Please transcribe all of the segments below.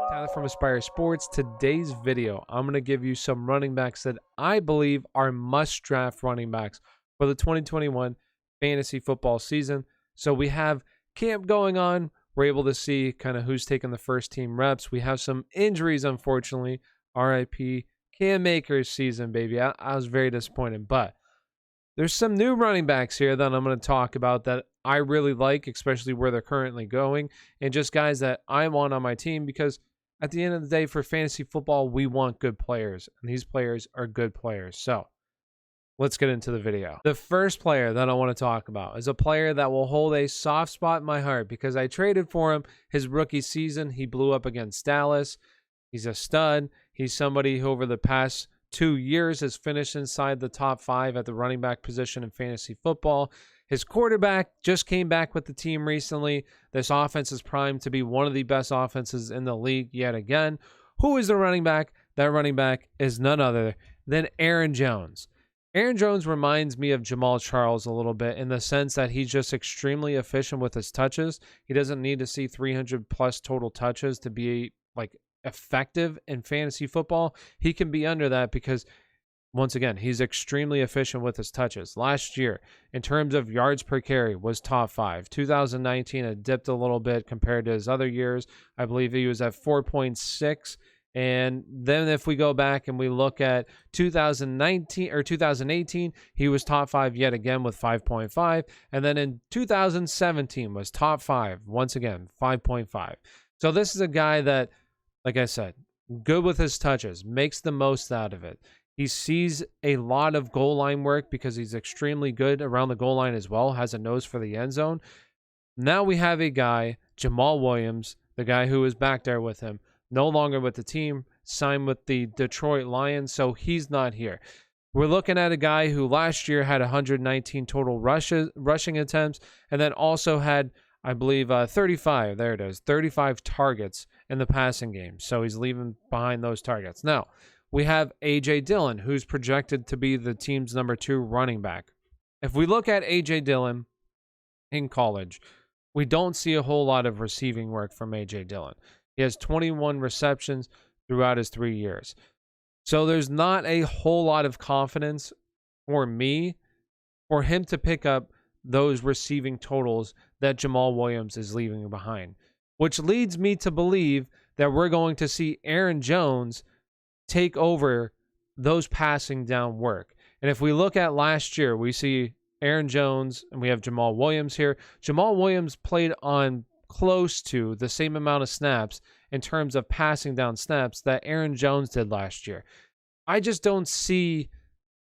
Tyler from Aspire Sports. Today's video, I'm going to give you some running backs that I believe are must draft running backs for the 2021 fantasy football season. So we have camp going on. We're able to see kind of who's taking the first team reps. We have some injuries, unfortunately. RIP Cam Akers season, baby. I was very disappointed, but there's some new running backs here that I'm going to talk about that I really like, especially where they're currently going, and just guys that I want on my team because at the end of the day, for fantasy football, we want good players, and these players are good players. So let's get into the video. The first player that I want to talk about is a player that will hold a soft spot in my heart because I traded for him his rookie season. He blew up against Dallas. He's a stud. He's somebody who over the past 2 years has finished inside the top 5 at the running back position in fantasy football. His quarterback just came back with the team recently. This offense is primed to be one of the best offenses in the league yet again. Who is the running back? That running back is none other than Aaron Jones. Aaron Jones reminds me of Jamaal Charles a little bit in the sense that he's just extremely efficient with his touches. He doesn't need to see 300 plus total touches to be like effective in fantasy football. He can be under that because once again, he's extremely efficient with his touches. Last year, in terms of yards per carry, was top 5. 2019, it dipped a little bit compared to his other years. I believe he was at 4.6. And then if we go back and we look at 2019 or 2018, he was top 5 yet again with 5.5. And then in 2017 was top 5 once again, 5.5. So this is a guy that, like I said, good with his touches, makes the most out of it. He sees a lot of goal line work because he's extremely good around the goal line as well, has a nose for the end zone. Now we have a guy, Jamaal Williams, the guy who is back there with him, no longer with the team, signed with the Detroit Lions, so he's not here. We're looking at a guy who last year had 119 total rushing attempts and then also had, I believe, 35 targets in the passing game. So he's leaving behind those targets. Now, we have A.J. Dillon, who's projected to be the team's number 2 running back. If we look at A.J. Dillon in college, we don't see a whole lot of receiving work from A.J. Dillon. He has 21 receptions throughout his 3 years. So there's not a whole lot of confidence for me for him to pick up those receiving totals that Jamaal Williams is leaving behind, which leads me to believe that we're going to see Aaron Jones take over those passing down work. And if we look at last year, we see Aaron Jones and we have Jamaal Williams here. Jamaal Williams played on close to the same amount of snaps in terms of passing down snaps that Aaron Jones did last year. I just don't see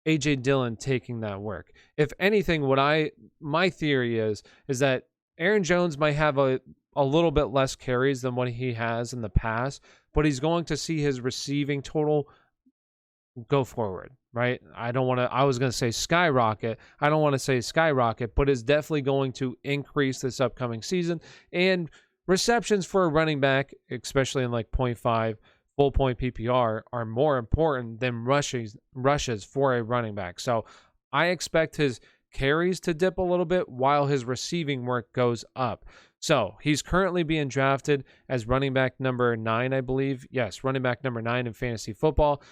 A.J. Dillon taking that work. If anything, my theory is that Aaron Jones might have a little bit less carries than what he has in the past, but he's going to see his receiving total go forward, right? I was going to say skyrocket. I don't want to say skyrocket, but it's definitely going to increase this upcoming season. And receptions for a running back, especially in like 0.5 full point PPR, are more important than rushes for a running back. So I expect his carries to dip a little bit while his receiving work goes up. So he's currently being drafted as running back number 9, I believe. Yes, running back number 9 in fantasy football.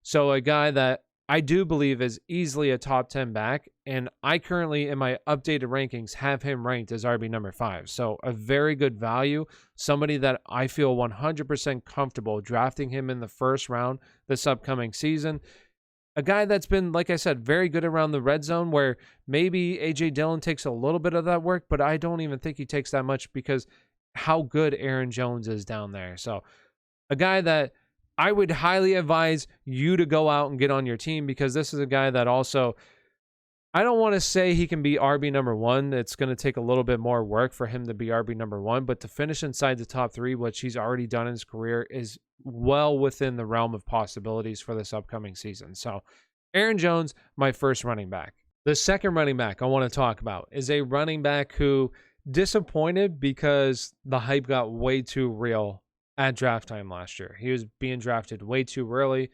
So a guy that I do believe is easily a top 10 back. And I currently, in my updated rankings, have him ranked as RB number 5. So a very good value. Somebody that I feel 100% comfortable drafting him in the first round this upcoming season. A guy that's been, like I said, very good around the red zone where maybe A.J. Dillon takes a little bit of that work, but I don't even think he takes that much because how good Aaron Jones is down there. So a guy that I would highly advise you to go out and get on your team because this is a guy that also, I don't want to say he can be RB number 1. It's going to take a little bit more work for him to be RB number 1, but to finish inside the top 3, which he's already done in his career, is well within the realm of possibilities for this upcoming season. So Aaron Jones, my first running back. The second running back I want to talk about is a running back who disappointed because the hype got way too real at draft time last year. He was being drafted way too early.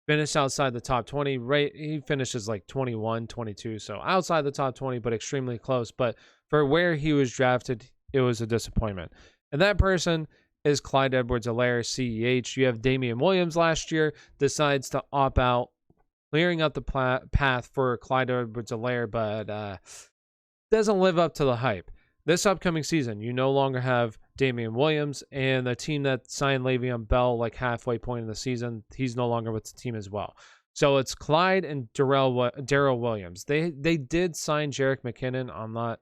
Finished outside the top 20. He finishes like 21, 22. So outside the top 20, but extremely close. But for where he was drafted, it was a disappointment. And that person is Clyde Edwards-Helaire, CEH. You have Damian Williams last year, decides to opt out, clearing up the path for Clyde Edwards-Helaire, but doesn't live up to the hype. This upcoming season, you no longer have Damian Williams, and the team that signed Le'Veon Bell like halfway point in the season, he's no longer with the team as well. So it's Clyde and Darrell Williams. They did sign Jerick McKinnon. I'm not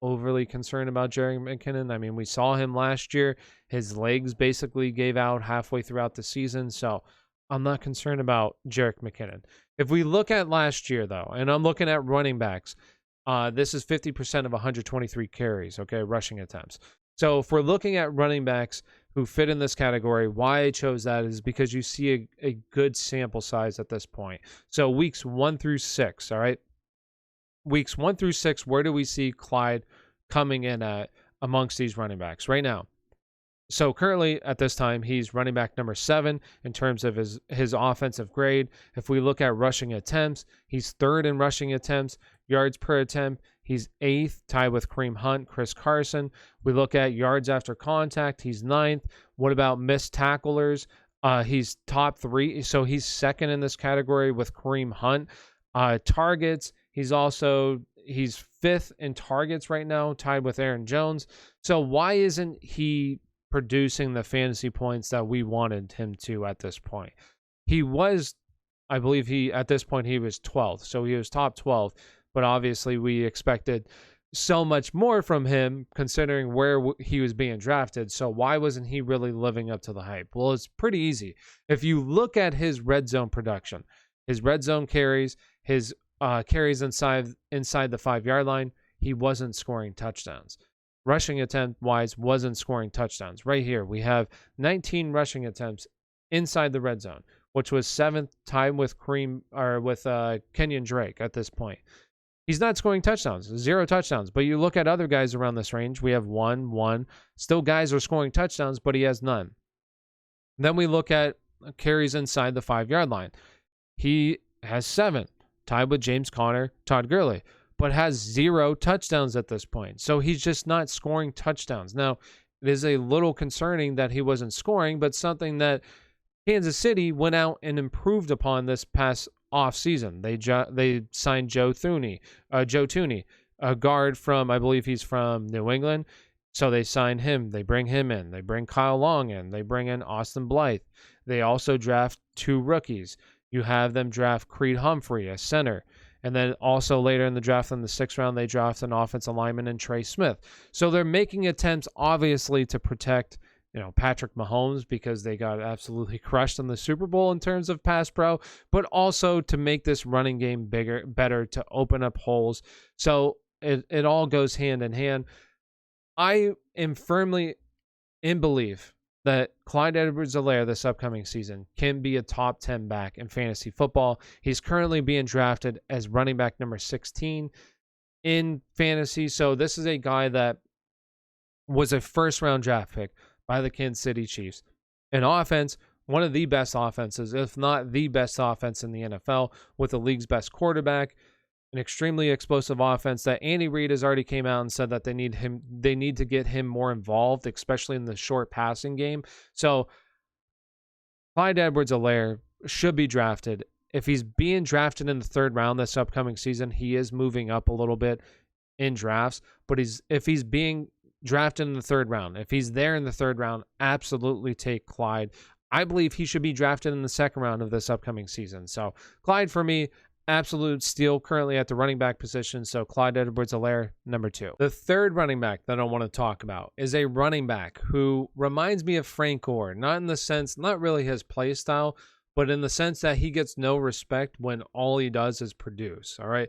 overly concerned about Jerick McKinnon. I mean, we saw him last year. His legs basically gave out halfway throughout the season, so I'm not concerned about Jerick McKinnon. If we look at last year, though, and I'm looking at running backs, this is 50% of 123 carries, okay, rushing attempts. So if we're looking at running backs who fit in this category, why I chose that is because you see a good sample size at this point. So weeks 1 through 6, all right? Weeks 1 through 6, where do we see Clyde coming in at amongst these running backs right now? So currently at this time, he's running back number 7 in terms of his offensive grade. If we look at rushing attempts, he's 3rd in rushing attempts. Yards per attempt, he's 8th, tied with Kareem Hunt, Chris Carson. We look at yards after contact, he's 9th. What about missed tacklers? He's top 3, so he's 2nd in this category with Kareem Hunt. Targets, he's 5th in targets right now, tied with Aaron Jones. So why isn't he producing the fantasy points that we wanted him to at this point? He was, I believe at this point he was 12th, so he was top 12. But obviously we expected so much more from him considering where he was being drafted. So why wasn't he really living up to the hype? Well, it's pretty easy. If you look at his red zone production, his red zone carries, his carries inside the 5-yard line, he wasn't scoring touchdowns. Rushing attempt wise, wasn't scoring touchdowns. Right here, we have 19 rushing attempts inside the red zone, which was 7th, tied with Kenyon Drake at this point. He's not scoring touchdowns, 0 touchdowns. But you look at other guys around this range, we have 1. Still guys are scoring touchdowns, but he has none. Then we look at carries inside the 5-yard line. He has 7, tied with James Conner, Todd Gurley, but has 0 touchdowns at this point. So he's just not scoring touchdowns. Now, it is a little concerning that he wasn't scoring, but something that Kansas City went out and improved upon this past offseason. They signed Joe Thuney, a guard from, I believe he's from New England. So they sign him. They bring him in. They bring Kyle Long in. They bring in Austin Blythe. They also draft 2 rookies. You have them draft Creed Humphrey, a center. And then also later in the draft, in the 6th round, they draft an offensive lineman in Trey Smith. So they're making attempts, obviously, to protect Patrick Mahomes, because they got absolutely crushed in the Super Bowl in terms of pass pro, but also to make this running game better, to open up holes. So it all goes hand in hand. I am firmly in belief that Clyde Edwards-Helaire this upcoming season can be a top 10 back in fantasy football. He's currently being drafted as running back number 16 in fantasy. So this is a guy that was a 1st-round draft pick by the Kansas City Chiefs. In offense, one of the best offenses, if not the best offense in the NFL, with the league's best quarterback, an extremely explosive offense that Andy Reid has already came out and said that they need to get him more involved, especially in the short passing game. So Clyde Edwards-Helaire should be drafted. If he's being drafted in the 3rd round this upcoming season, he is moving up a little bit in drafts, but if he's being drafted in the 3rd round, if he's there in the 3rd round, absolutely take Clyde. I believe he should be drafted in the 2nd round of this upcoming season. So Clyde, for me, absolute steal currently at the running back position. So Clyde Edwards-Helaire, number 2. The 3rd running back that I want to talk about is a running back who reminds me of Frank Gore, not really his play style, but in the sense that he gets no respect when all he does is produce. All right.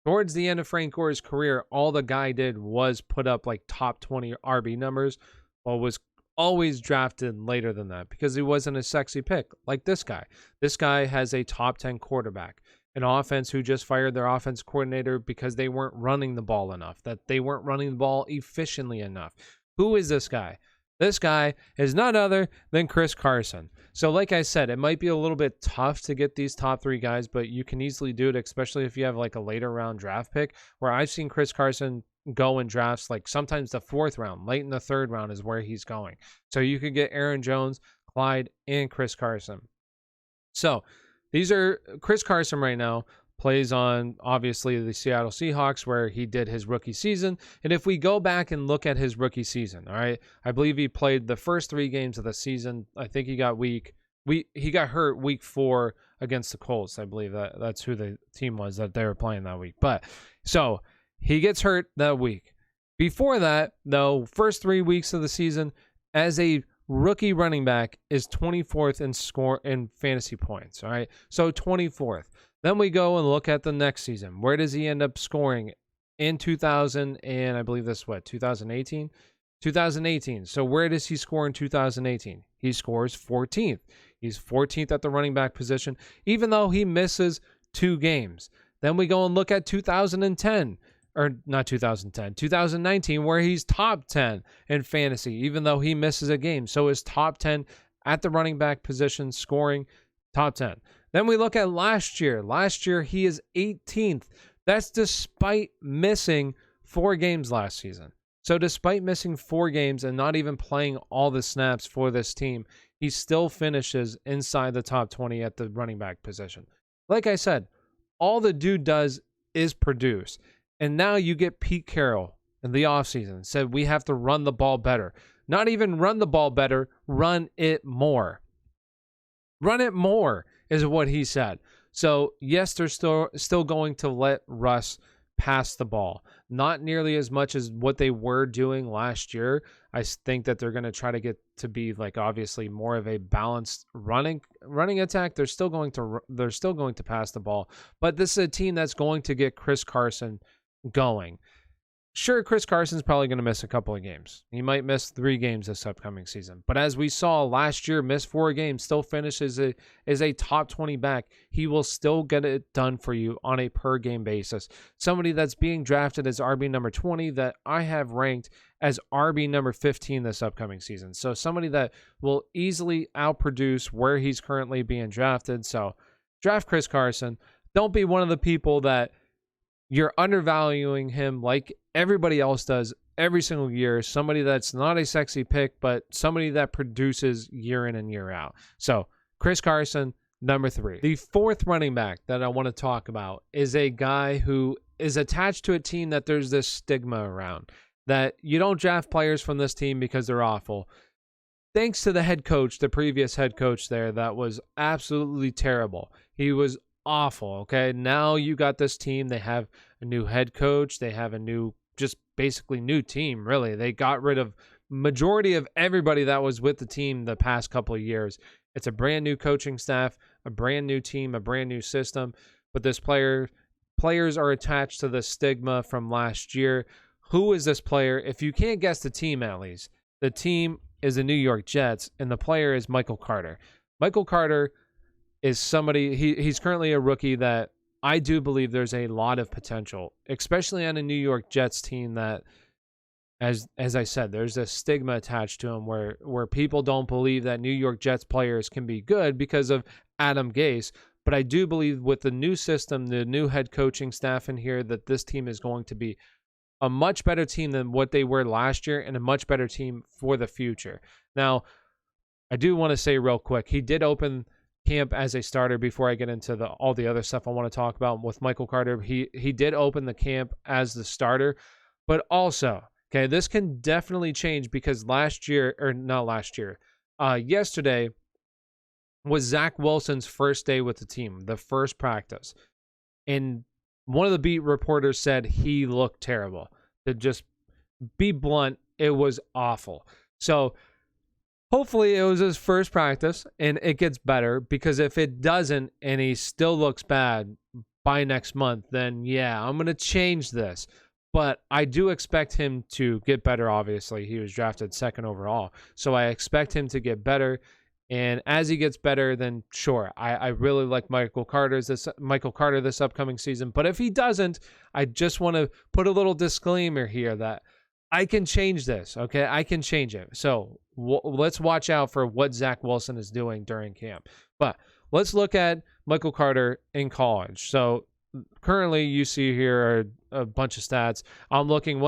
Towards the end of Frank Gore's career, all the guy did was put up like top 20 RB numbers, but was always drafted later than that because he wasn't a sexy pick like this guy. This guy has a top 10 quarterback, an offense who just fired their offense coordinator because they weren't running the ball enough, that they weren't running the ball efficiently enough. Who is this guy? This guy is none other than Chris Carson. So like I said, it might be a little bit tough to get these top 3 guys, but you can easily do it, especially if you have like a later round draft pick, where I've seen Chris Carson go in drafts, like sometimes the 4th round, late in the 3rd round is where he's going. So you could get Aaron Jones, Clyde, and Chris Carson. So these are Chris Carson right now plays on obviously the Seattle Seahawks where he did his rookie season. And if we go back and look at his rookie season, all right, I believe he played the first 3 games of the season. I think he got hurt week 4 against the Colts. I believe that's who the team was that they were playing that week. But so he gets hurt that week. Before that, though, first 3 weeks of the season as a rookie running back is 24th in score in fantasy points. All right. So 24th. Then we go and look at the next season. Where does he end up scoring in 2000? And I believe this, 2018? 2018. So where does he score in 2018? He scores 14th. He's 14th at the running back position, even though he misses 2 games. Then we go and look at 2010. Or not 2010, 2019, where he's top 10 in fantasy, even though he misses a game. So his top 10 at the running back position, scoring top 10. Then we look at last year. Last year, he is 18th. That's despite missing 4 games last season. So despite missing 4 games and not even playing all the snaps for this team, he still finishes inside the top 20 at the running back position. Like I said, all the dude does is produce. And now you get Pete Carroll in the offseason said we have to run the ball better. Not even run the ball better, run it more. Run it more is what he said. So, yes, they're still going to let Russ pass the ball. Not nearly as much as what they were doing last year. I think that they're going to try to get to be like obviously more of a balanced running attack. They're still going to pass the ball, but this is a team that's going to get Chris Carson going. Sure, Chris Carson's probably going to miss a couple of games. He might miss 3 games this upcoming season. But as we saw last year, missed 4 games, still finishes as a top 20 back. He will still get it done for you on a per game basis. Somebody that's being drafted as RB number 20 that I have ranked as RB number 15 this upcoming season. So somebody that will easily outproduce where he's currently being drafted. So draft Chris Carson. Don't be one of the people that you're undervaluing him like everybody else does every single year. Somebody that's not a sexy pick, but somebody that produces year in and year out. So Chris Carson, number 3. The 4th running back that I want to talk about is a guy who is attached to a team that there's this stigma around, that you don't draft players from this team because they're awful. Thanks to the head coach, the previous head coach there, that was absolutely terrible. He was awful. Okay, now you got this team. They have a new head coach. They have a new, just basically new team. Really, they got rid of majority of everybody that was with the team the past couple of years. It's a brand new coaching staff, a brand new team, a brand new system. But this players are attached to the stigma from last year. Who is this player? If you can't guess the team, at least the team is the New York Jets, and the player is Michael Carter. Michael Carter is somebody, he's currently a rookie that I do believe there's a lot of potential, especially on a New York Jets team that, as I said, there's a stigma attached to him where people don't believe that New York Jets players can be good because of Adam Gase. But I do believe with the new system, the new head coaching staff in here, that this team is going to be a much better team than what they were last year and a much better team for the future. Now, I do want to say real quick, he did open camp as a starter. Before I get into all the other stuff I want to talk about with Michael Carter, he did open the camp as the starter, but also, okay, this can definitely change because yesterday was Zach Wilson's first day with the team, the first practice, and one of the beat reporters said he looked terrible. To just be blunt, it was awful. So hopefully it was his first practice and it gets better, because if it doesn't and he still looks bad by next month, then yeah, I'm going to change this. But I do expect him to get better, obviously. He was drafted 2nd overall. So I expect him to get better. And as he gets better, then sure, I really like Michael Carter this upcoming season. But if he doesn't, I just want to put a little disclaimer here that I can change this, okay? I can change it. So let's watch out for what Zach Wilson is doing during camp. But let's look at Michael Carter in college. So currently you see here a bunch of stats. I'm looking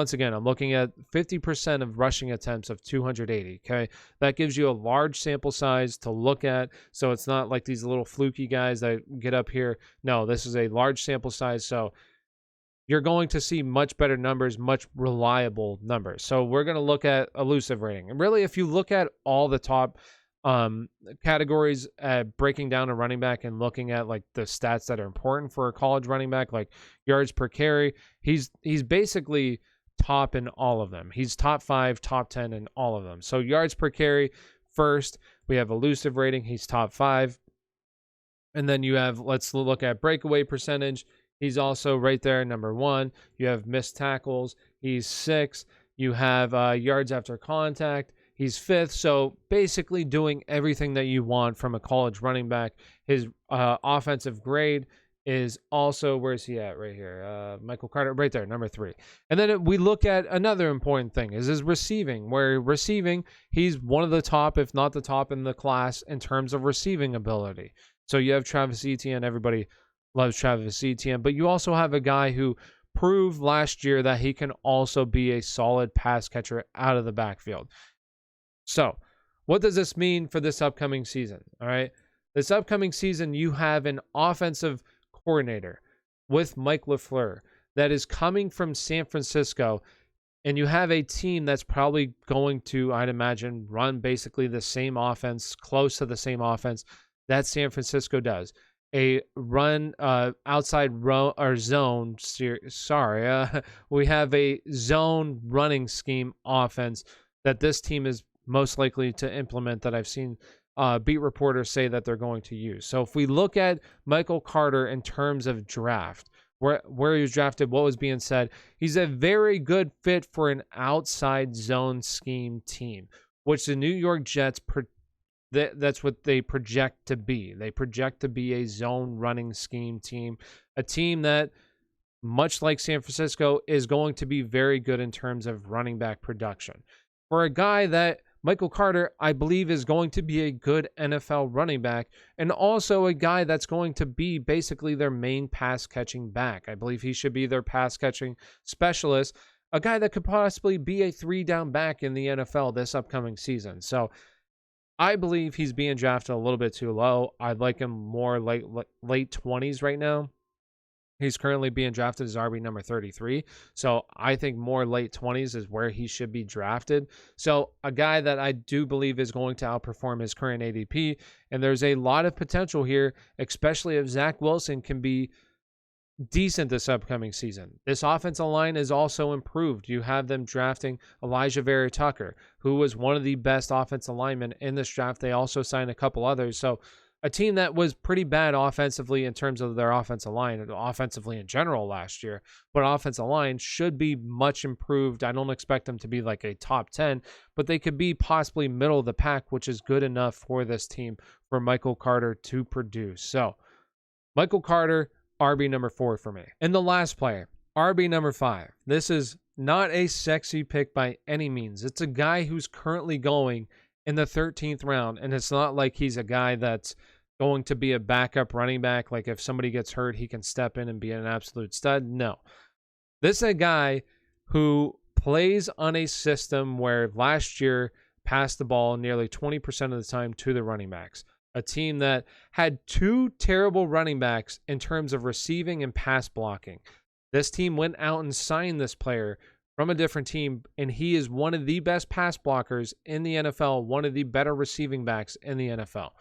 at 50% of rushing attempts of 280. Okay. That gives you a large sample size to look at. So it's not like these little fluky guys that get up here. No, this is a large sample size. So you're going to see much better numbers, much reliable numbers. So we're going to look at elusive rating. And really, if you look at all the top categories, breaking down a running back and looking at like the stats that are important for a college running back, like yards per carry, he's basically top in all of them. He's top 5, top 10 in all of them. So yards per carry first, we have elusive rating. He's top 5. And then you have, let's look at breakaway percentage. He's also right there, number 1. You have missed tackles. He's 6. You have yards after contact. He's 5th. So basically doing everything that you want from a college running back. His offensive grade is also, where's he at right here? Michael Carter, right there, number 3. And then we look at another important thing is his receiving, where receiving, he's one of the top, if not the top in the class in terms of receiving ability. So you have Travis Etienne. Everybody loves Travis Etienne, but you also have a guy who proved last year that he can also be a solid pass catcher out of the backfield. So what does this mean for this upcoming season? All right. This upcoming season, you have an offensive coordinator with Mike LaFleur that is coming from San Francisco, and you have a team that's probably going to, I'd imagine, run basically the same offense, close to the same offense that San Francisco does. A run outside row or zone. We have a zone running scheme offense that this team is most likely to implement, that I've seen beat reporters say that they're going to use. So if we look at Michael Carter in terms of draft, where he was drafted, what was being said, he's a very good fit for an outside zone scheme team, which the New York Jets that's what they project to be. They project to be a zone running scheme team, a team that, much like San Francisco, is going to be very good in terms of running back production. For a guy that Michael Carter, I believe, is going to be a good NFL running back, and also a guy that's going to be basically their main pass catching back. I believe he should be their pass catching specialist, a guy that could possibly be a 3-down back in the NFL this upcoming season. So I believe he's being drafted a little bit too low. I'd like him more late 20s right now. He's currently being drafted as RB number 33. So I think more late 20s is where he should be drafted. So a guy that I do believe is going to outperform his current ADP. And there's a lot of potential here, especially if Zach Wilson can be decent this upcoming season. This offensive line is also improved. You have them drafting Elijah Vera Tucker, who was one of the best offensive linemen in this draft. They also signed a couple others. So a team that was pretty bad offensively in terms of their offensive line, and offensively in general last year, but offensive line should be much improved. I don't expect them to be like a top 10, but they could be possibly middle of the pack, which is good enough for this team for Michael Carter to produce. So Michael Carter, RB number 4 for me. And the last player, RB number 5. This is not a sexy pick by any means. It's a guy who's currently going in the 13th round, and it's not like he's a guy that's going to be a backup running back. Like if somebody gets hurt, he can step in and be an absolute stud. No. This is a guy who plays on a system where last year passed the ball nearly 20% of the time to the running backs. A team that had 2 terrible running backs in terms of receiving and pass blocking. This team went out and signed this player from a different team, and he is one of the best pass blockers in the NFL, one of the better receiving backs in the NFL.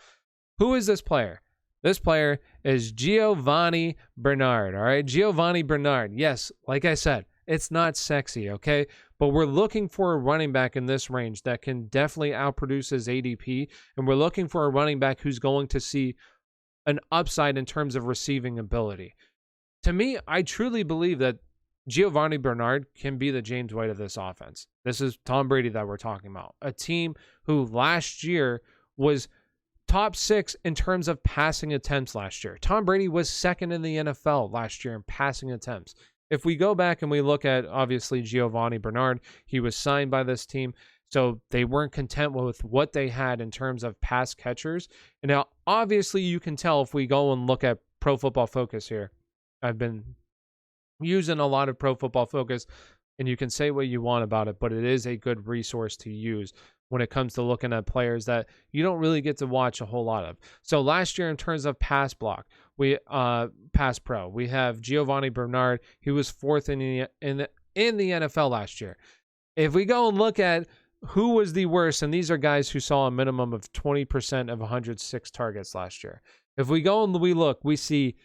Who is this player? This player is Giovanni Bernard, all right? Giovanni Bernard. Yes, like I said, it's not sexy, okay? But we're looking for a running back in this range that can definitely outproduce his ADP, and we're looking for a running back who's going to see an upside in terms of receiving ability. To me, I truly believe that Giovanni Bernard can be the James White of this offense. This is Tom Brady that we're talking about. A team who last year was top 6 in terms of passing attempts last year. Tom Brady was 2nd in the NFL last year in passing attempts. If we go back and we look at, obviously, Giovanni Bernard, he was signed by this team, so they weren't content with what they had in terms of pass catchers. And now, obviously, you can tell if we go and look at Pro Football Focus here. I've been using a lot of Pro Football Focus, and you can say what you want about it, but it is a good resource to use when it comes to looking at players that you don't really get to watch a whole lot of. So last year, in terms of pass block, we pass pro, we have Giovanni Bernard. He was fourth in the NFL last year. If we go and look at who was the worst, and these are guys who saw a minimum of 20% of 106 targets last year. If we go and we look, we see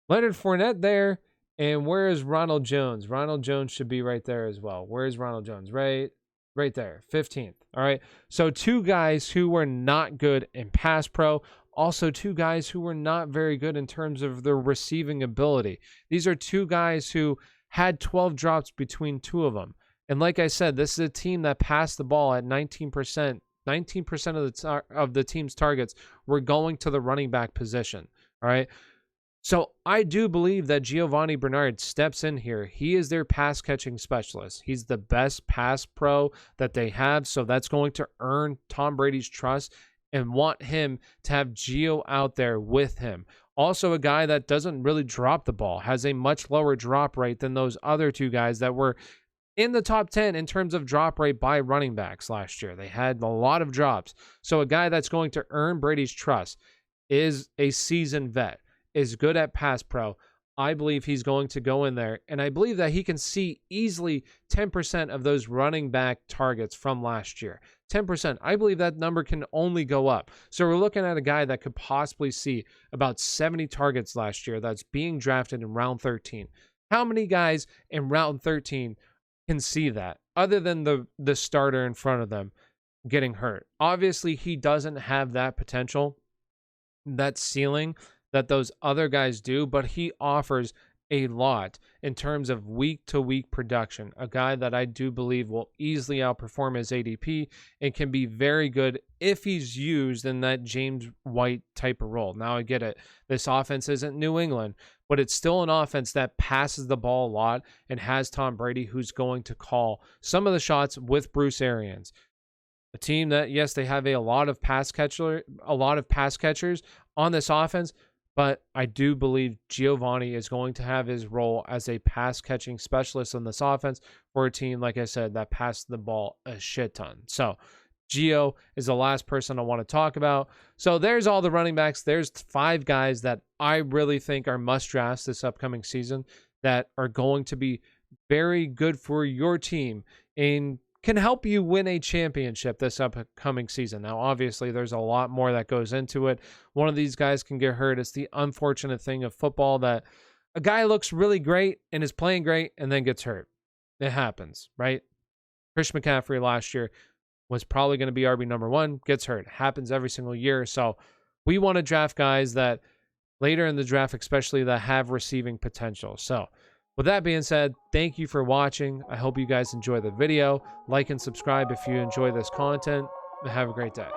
Leonard Fournette there. And where is Ronald Jones? Ronald Jones should be right there as well. Where is Ronald Jones? Right there, 15th. All right. So two guys who were not good in pass pro. Also two guys who were not very good in terms of their receiving ability. These are two guys who had 12 drops between two of them. And like I said, this is a team that passed the ball at 19%. 19% of the team's targets were going to the running back position. All right. So I do believe that Giovanni Bernard steps in here. He is their pass catching specialist. He's the best pass pro that they have. So that's going to earn Tom Brady's trust and want him to have Gio out there with him. Also a guy that doesn't really drop the ball, has a much lower drop rate than those other two guys that were in the top 10 in terms of drop rate by running backs last year. They had a lot of drops. So a guy that's going to earn Brady's trust is a seasoned vet, is good at pass pro. I believe he's going to go in there, and I believe that he can see easily 10% of those running back targets from last year. 10%. I believe that number can only go up. So we're looking at a guy that could possibly see about 70 targets last year that's being drafted in round 13. How many guys in round 13 can see that other than the starter in front of them getting hurt? Obviously, he doesn't have that potential, that ceiling that those other guys do, but he offers a lot in terms of week-to-week production. A guy that I do believe will easily outperform his ADP and can be very good if he's used in that James White type of role. Now, I get it. This offense isn't New England, but it's still an offense that passes the ball a lot and has Tom Brady, who's going to call some of the shots with Bruce Arians. A team that, yes, they have a lot of pass catchers on this offense, but I do believe Giovanni is going to have his role as a pass-catching specialist on this offense for a team, like I said, that passed the ball a shit ton. So Gio is the last person I want to talk about. So there's all the running backs. There's 5 guys that I really think are must-drafts this upcoming season that are going to be very good for your team and can help you win a championship this upcoming season. Now, obviously, there's a lot more that goes into it. One of these guys can get hurt. It's the unfortunate thing of football that a guy looks really great and is playing great and then gets hurt. It happens, right? Christian McCaffrey last year was probably going to be RB number 1, gets hurt. Happens every single year. So we want to draft guys that later in the draft, especially that have receiving potential. So with that being said, thank you for watching. I hope you guys enjoy the video. Like and subscribe if you enjoy this content. Have a great day.